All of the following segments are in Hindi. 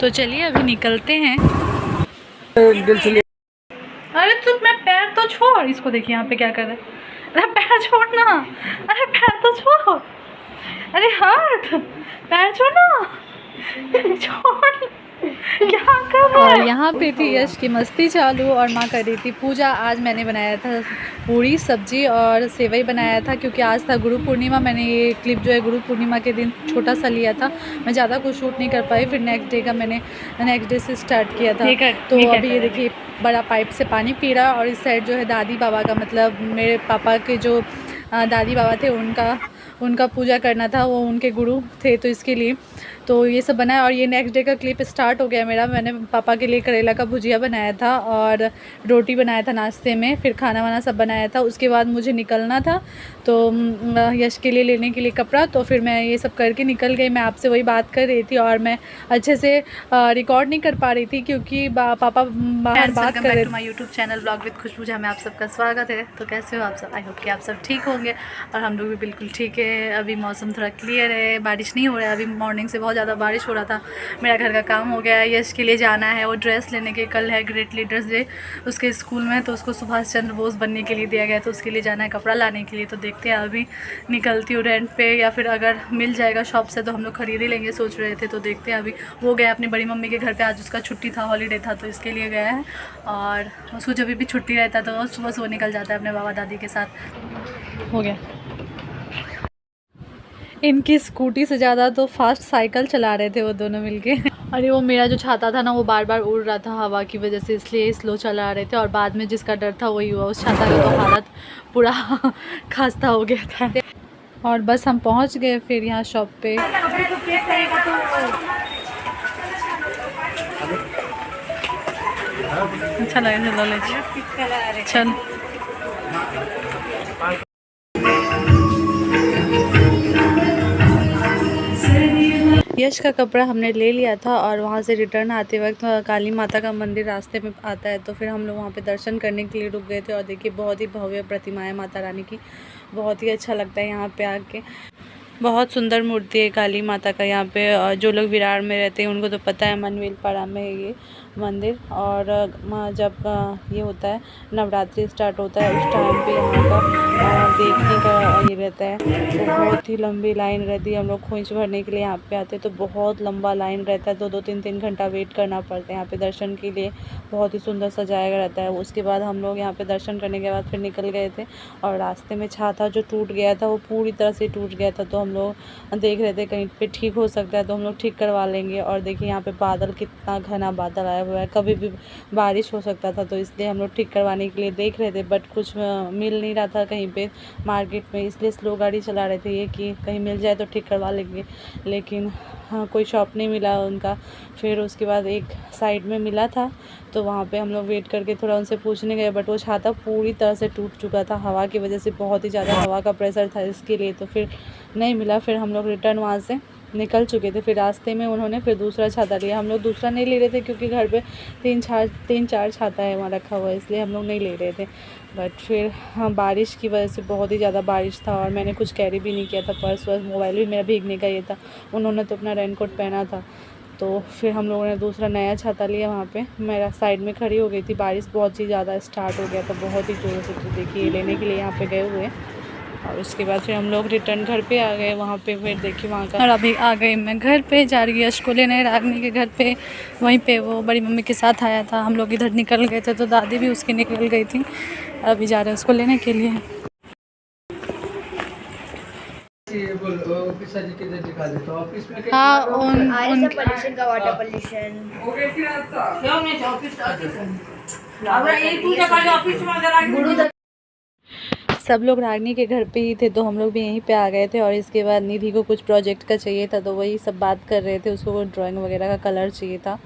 तो चलिए अभी निकलते हैं। अरे तू मैं पैर तो छोड़, इसको देखिए यहाँ पे क्या कर रहा है। अरे पैर छोड़ना, अरे पैर तो छोड़, अरे हट, पैर छोड़ना, छोड़, क्या कर रहा है। और यहाँ पे थी यश की मस्ती चालू और माँ कर रही थी पूजा। आज मैंने बनाया था पूरी सब्जी और सेवई बनाया था, क्योंकि आज था गुरु पूर्णिमा। मैंने ये क्लिप जो है गुरु पूर्णिमा के दिन छोटा सा लिया था, मैं ज़्यादा कुछ शूट नहीं कर पाई। फिर नेक्स्ट डे का मैंने नेक्स्ट डे से स्टार्ट किया था। तो अभी ये देखिए बड़ा पाइप से पानी पी रहा, और इस साइड जो है दादी बाबा का, मतलब मेरे पापा के जो दादी बाबा थे उनका पूजा करना था, वो उनके गुरु थे, तो इसके लिए तो ये सब बनाया। और ये नेक्स्ट डे का क्लिप स्टार्ट हो गया मेरा। मैंने पापा के लिए करेला का भुजिया बनाया था और रोटी बनाया था नाश्ते में, फिर खाना वाना सब बनाया था। उसके बाद मुझे निकलना था, तो यश के लिए लेने के लिए कपड़ा, तो फिर मैं ये सब करके निकल गई। मैं आपसे वही बात कर रही थी और मैं अच्छे से रिकॉर्ड नहीं कर पा रही थी, क्योंकि पापा बाहर बात कर रहे थे। My YouTube channel vlog with Khushboo Jha में आप सबका स्वागत है। तो कैसे हो आप सब? आई होप कि आप सब ठीक होंगे और हम लोग भी बिल्कुल ठीक है। अभी मौसम थोड़ा क्लियर है, बारिश नहीं हो रहा है। अभी मॉर्निंग से बहुत ज़्यादा बारिश हो रहा था। मेरा घर का काम हो गया है। यश के लिए जाना है, वो ड्रेस लेने के, कल है ग्रेट लीडर्स डे उसके स्कूल में, तो उसको सुभाष चंद्र बोस बनने के लिए दिया गया, तो उसके लिए जाना है कपड़ा लाने के लिए। तो देखते हैं अभी निकलती हूँ रेंट पे, या फिर अगर मिल जाएगा शॉप से तो हम लोग खरीद ही लेंगे सोच रहे थे। तो देखते हैं। अभी वो गया अपनी बड़ी मम्मी के घर पे, आज उसका छुट्टी था, हॉलीडे था, तो इसके लिए गया है। और उसको जब भी छुट्टी रहता है तो सुबह सुबह निकल जाता है अपने बाबा दादी के साथ। हो गया। इनकी स्कूटी से ज़्यादा तो फास्ट साइकिल चला रहे थे वो दोनों मिलके। अरे वो मेरा जो छाता था ना, वो बार बार उड़ रहा था हवा की वजह से, इसलिए स्लो चला रहे थे। और बाद में जिसका डर था वही हुआ, उस छाता का तो हालत पूरा खस्ता हो गया था। और बस हम पहुंच गए फिर यहाँ शॉप पे। अच्छा लगा, चल। यश का कपड़ा हमने ले लिया था, और वहाँ से रिटर्न आते वक्त काली माता का मंदिर रास्ते में आता है, तो फिर हम लोग वहाँ पे दर्शन करने के लिए रुक गए थे। और देखिए बहुत ही भव्य प्रतिमा है माता रानी की, बहुत ही अच्छा लगता है यहाँ पे आके। बहुत सुंदर मूर्ति है काली माता का यहाँ पे। और जो लोग विरार में रहते हैं उनको तो पता है, मनवेल पाड़ा में है ये मंदिर। और जब ये होता है नवरात्रि स्टार्ट होता है, उस टाइम पे यहाँ का देखने का ये रहता है। तो बहुत ही लंबी लाइन रहती है। हम लोग खोइंच भरने के लिए यहाँ पे आते हैं, तो बहुत लंबा लाइन रहता है, 2-3 घंटा वेट करना पड़ता है यहाँ पे दर्शन के लिए। बहुत ही सुंदर सजाया रहता है। उसके बाद हम लोग यहाँ पे दर्शन करने के बाद फिर निकल गए थे, और रास्ते में छाता जो टूट गया था वो पूरी तरह से टूट गया था, तो हम लोग देख रहे थे कहीं पे ठीक हो सकता है तो हम लोग ठीक करवा लेंगे। और देखिए यहाँ पे बादल, कितना घना बादल आया हुआ है, कभी भी बारिश हो सकता था, तो इसलिए हम लोग ठीक करवाने के लिए देख रहे थे, बट कुछ मिल नहीं रहा था कहीं पे मार्केट में, इसलिए स्लो गाड़ी चला रहे थे ये कि कहीं मिल जाए तो ठीक करवा लेंगे। लेकिन हाँ, कोई शॉप नहीं मिला उनका। फिर उसके बाद एक साइड में मिला था, तो वहाँ पे हम लोग वेट करके थोड़ा उनसे पूछने गए, बट वो छाता पूरी तरह से टूट चुका था हवा की वजह से, बहुत ही ज़्यादा हवा का प्रेशर था इसके लिए, तो फिर नहीं मिला। फिर हम लोग रिटर्न वहाँ से निकल चुके थे। फिर रास्ते में उन्होंने फिर दूसरा छाता लिया। हम लोग दूसरा नहीं ले रहे थे, क्योंकि घर पे 3-4 छाता है वहाँ रखा हुआ है, इसलिए हम लोग नहीं ले रहे थे। बट फिर हाँ, बारिश की वजह से बहुत ही ज़्यादा बारिश था, और मैंने कुछ कैरी भी नहीं किया था, पर्स वर्स मोबाइल भी मेरा भीगने का ये था। उन्होंने तो अपना रेनकोट पहना था, तो फिर हम लोगों ने दूसरा नया छाता लिया। वहाँ पे मैं साइड में खड़ी हो गई थी, बारिश बहुत ही ज़्यादा स्टार्ट हो गया था, बहुत ही ज़ोर से। तो देखिए लेने के लिए यहाँ पे गए हुए, और उसके बाद फिर हम लोग रिटर्न घर पे आ गए। वहाँ पे फिर देखिए वहाँ का, और अभी आ गई मैं घर पे, जा रही यश को लेने रागनी के घर पे। वहीं पे वो बड़ी मम्मी के साथ आया था, हम लोग इधर निकल गए थे, तो दादी भी उसकी निकल गई थी। अभी जा रहे हैं उसको लेने के लिए। हाँ, पोल्यूशन का वाटर पोल्यूशन। सब लोग रागनी के घर पे ही थे, तो हम लोग भी यहीं पे आ गए थे। और इसके बाद निधि को कुछ प्रोजेक्ट का चाहिए था, तो वही सब बात कर रहे थे, उसको ड्राइंग वगैरह का कलर चाहिए था,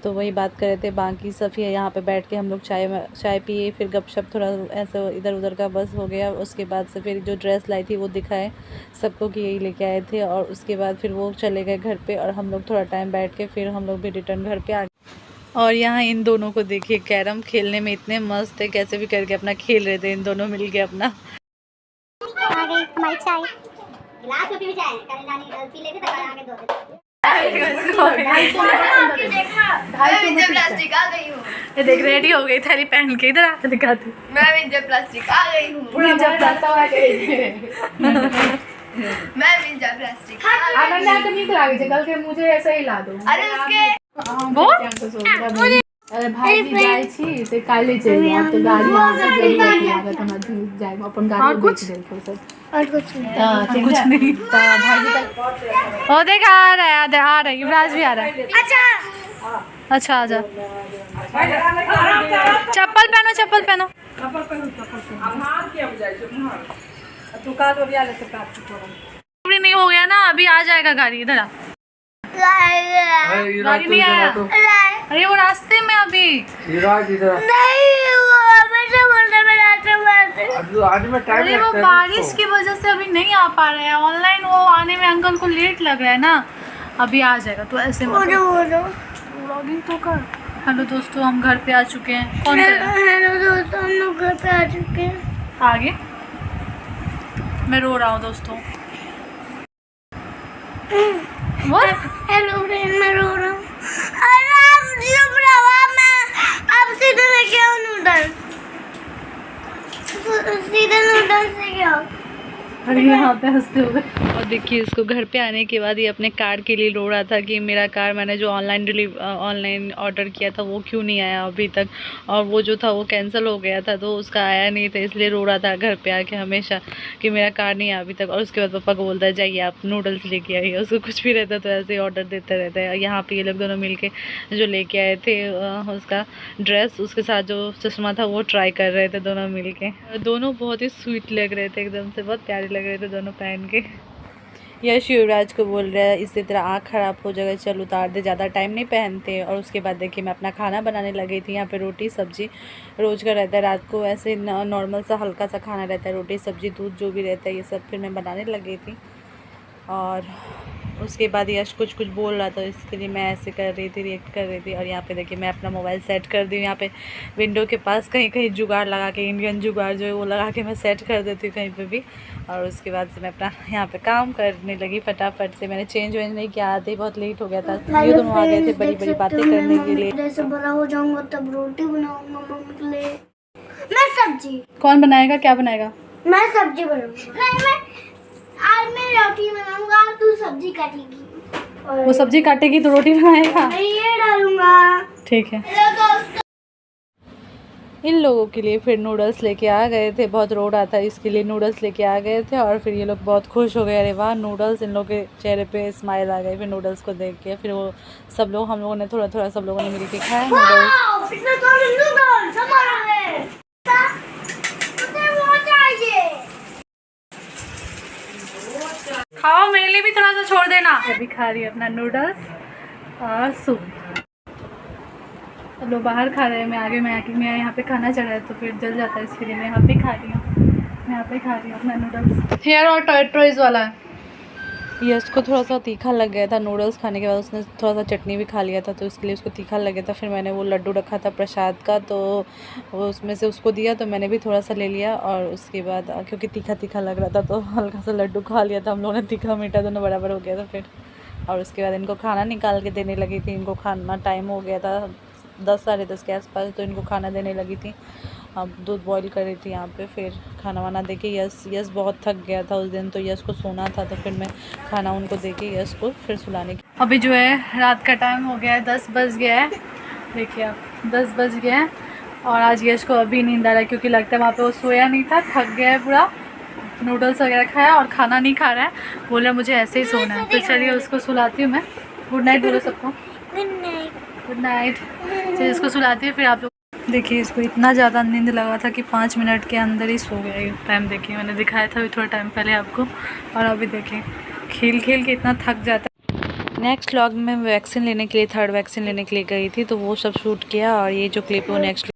तो वही बात कर रहे थे। बाकी सब यहाँ पे बैठ के हम लोग चाय पिए, फिर गपशप थोड़ा ऐसा इधर उधर का बस हो गया। उसके बाद से फिर जो ड्रेस लाई थी वो दिखाए सबको कि यही लेके आए थे, और उसके बाद फिर वो चले गए घर पे, और हम लोग थोड़ा टाइम बैठ के फिर हम लोग भी रिटर्न घर पे आ गए। और यहाँ इन दोनों को देखिए, कैरम खेलने में इतने मस्त है, कैसे भी करके अपना खेल रहे थे इन दोनों मिल के अपना। प्लास्टिक आ गई हूँ। ये देख रेडी हो गई थैली पहन के, इधर आके दिखाती। मैं विंटर प्लास्टिक आ गई हूँ। मैं विंटर प्लास्टिक कल के मुझे ऐसे ही ला दो। अरे उसके अरे भाई जी जाई छी से काले चल जाओ तो गाड़ी आके जल्दी लागत हम जाए अपन गाड़ी बेच दे सब। और कुछ नहीं। हां कुछ नहीं। तो भाई जी का ओ देख आ रहा है, आ रहा है, युवराज भी आ रहा है। अच्छा अच्छा आजा। चप्पल पहनो, चप्पल पहनो। पूरी नहीं हो गया ना, अभी आ जाएगा गाड़ी। इधर आ। गाड़ी नहीं आया। अरे वो रास्ते में अभी। अरे वो बारिश की वजह से अभी नहीं आ पा रहे हैं। ऑनलाइन वो आने में अंकल को लेट लग रहा है ना, अभी आ जाएगा। तो ऐसे व्लॉगिंग तो कर। हेलो दोस्तों, हम घर पे आ चुके हैं। कौन सा? हेलो दोस्तों, हम लोग घर पे आ चुके हैं। आगे मैं रो रहा हूँ दोस्तों। हेलो फ्रेंड, मैं रो रहा हूँ। आराम चुप रहो, मैं अब सीधे लेके आओ नूडल्स। सीधे नूडल्स लेके आओ। अरे यहाँ पे हंसते हुए। और देखिए इसको घर पे आने के बाद ये अपने कार के लिए रो रहा था कि मेरा कार मैंने जो ऑनलाइन ऑर्डर किया था वो क्यों नहीं आया अभी तक, और वो जो था वो कैंसिल हो गया था तो उसका आया नहीं था, इसलिए रो रहा था घर पे आके हमेशा कि मेरा कार नहीं आया अभी तक। और उसके बाद पापा को बोलता है जाइए आप नूडल्स लेके आइए। उसको कुछ भी रहता तो ऐसे ही ऑर्डर देते रहता है। यहाँ पे ये लोग दोनों मिल के जो लेके आए थे उसका ड्रेस, उसके साथ जो चश्मा था वो ट्राई कर रहे थे दोनों मिल के। दोनों बहुत ही स्वीट लग रहे थे, एकदम से बहुत प्यारे लग रहे थे दोनों पहन के। यश युवराज को बोल रहा है इसी तरह आँख ख़राब हो जाएगा, चल उतार दे, ज़्यादा टाइम नहीं पहनते। और उसके बाद देखिए मैं अपना खाना बनाने लगी थी। यहाँ पे रोटी सब्जी रोज़ का रहता है, रात को ऐसे नॉर्मल सा हल्का सा खाना रहता है, रोटी सब्जी दूध जो भी रहता है ये सब फिर मैं बनाने लगी थी। और उसके बाद यश कुछ बोल रहा था, इसके लिए मैं ऐसे कर रही थी, रिएक्ट कर रही थी। और यहाँ पे देखिए मैं अपना मोबाइल सेट कर दी हूँ। यहाँ पे विंडो के पास कहीं कहीं जुगाड़ लगा के, इंडियन जुगाड़ जो है वो लगा के मैं सेट कर देती हूँ कहीं पे भी। और उसके बाद से मैं अपना यहाँ पे काम करने लगी फटाफट से। मैंने चेंज वेंज नहीं किया, आते ही बहुत लेट हो गया था। ये दोनों आ गए थे बड़ी बड़ी बातें करने के लिए। जैसे बड़ा हो जाऊंगा तब रोटी बनाऊंगा मम्मी के लिए। मैं सब्जी। कौन बनाएगा, क्या बनाएगा? मैं सब्जी बनाऊंगा। नहीं, आज मैं रोटी बनाऊंगा, तू सब्जी काटेगी। वो सब्जी काटेगी तो रोटी बनाएगा। मैं ये डालूंगा। ठीक है। हेलो दोस्तों, इन लोगों के लिए फिर नूडल्स लेके आ गए थे। बहुत रो रहा था इसके लिए, नूडल्स लेके आ गए थे। और फिर ये लोग बहुत खुश हो गए, अरे वाह नूडल्स। इन लोगों के चेहरे पे स्माइल आ गई फिर नूडल्स को देख के। फिर वो सब लोग, हम लोगों ने थोड़ा थोड़ा सब लोगों ने मिल के खाया नूडल्स। इतना सारे नूडल्स हमारा है। मुझे वो चाहिए। खाओ, मेरे लिए भी थोड़ा सा छोड़ देना। अभी खा रही है अपना नूडल्स और सूप। सब लोग बाहर खा रहे हैं, मैं आगे मैं यहाँ पे खाना चढ़ा है तो फिर जल जाता है, इसके लिए मैं यहाँ पे खा रही हूँ। मैं यहाँ पे खा रही हूँ अपना नूडल्स। हेयर और टॉयज वाला है। यश को थोड़ा सा तीखा लग गया था नूडल्स खाने के बाद, उसने थोड़ा सा चटनी भी खा लिया था तो इसके लिए उसको तीखा लग गया था। फिर मैंने वो लड्डू रखा था प्रसाद का तो वो उसमें से उसको दिया, तो मैंने भी थोड़ा सा ले लिया। और उसके बाद क्योंकि तीखा तीखा लग रहा था तो हल्का सा लड्डू खा लिया था हम लोगों ने। तीखा मीठा दोनों बराबर हो गया था फिर। और उसके बाद इनको खाना निकाल के देने लगी थी। इनको खाना टाइम हो गया था 10 साढ़े 10 के आसपास, तो इनको खाना देने लगी थी। अब दूध बॉईल कर रही थी यहाँ पे। फिर खाना वाना दे के यश बहुत थक गया था उस दिन, तो यश को सोना था तो फिर मैं खाना उनको दे के यश को फिर सुलाने की। अभी जो है रात का टाइम हो गया है, 10 बज गया है। देखिए आप 10 बज गया है और आज यश को अभी नींद आ रहा है क्योंकि लगता है वहाँ पे वो सोया नहीं था, थक गया है पूरा। नूडल्स वगैरह खाया और खाना नहीं खा रहा है, बोला मुझे ऐसे ही सोना है। तो चलिए उसको सुलाती हूँ मैं। गुड नाइट बोलो सबको। Good night. चलिए इसको सुलाती हूँ फिर आप लोग। देखिए इसको इतना ज़्यादा नींद लगा था कि 5 मिनट के अंदर ही सो गया। टाइम देखिए मैंने दिखाया था अभी थोड़ा टाइम पहले आपको, और अभी देखिए खेल खेल के इतना थक जाता है। नेक्स्ट व्लॉग में वैक्सीन लेने के लिए, 3rd वैक्सीन लेने के लिए गई थी तो वो सब शूट किया। और ये जो क्लिप है वो नेक्स्ट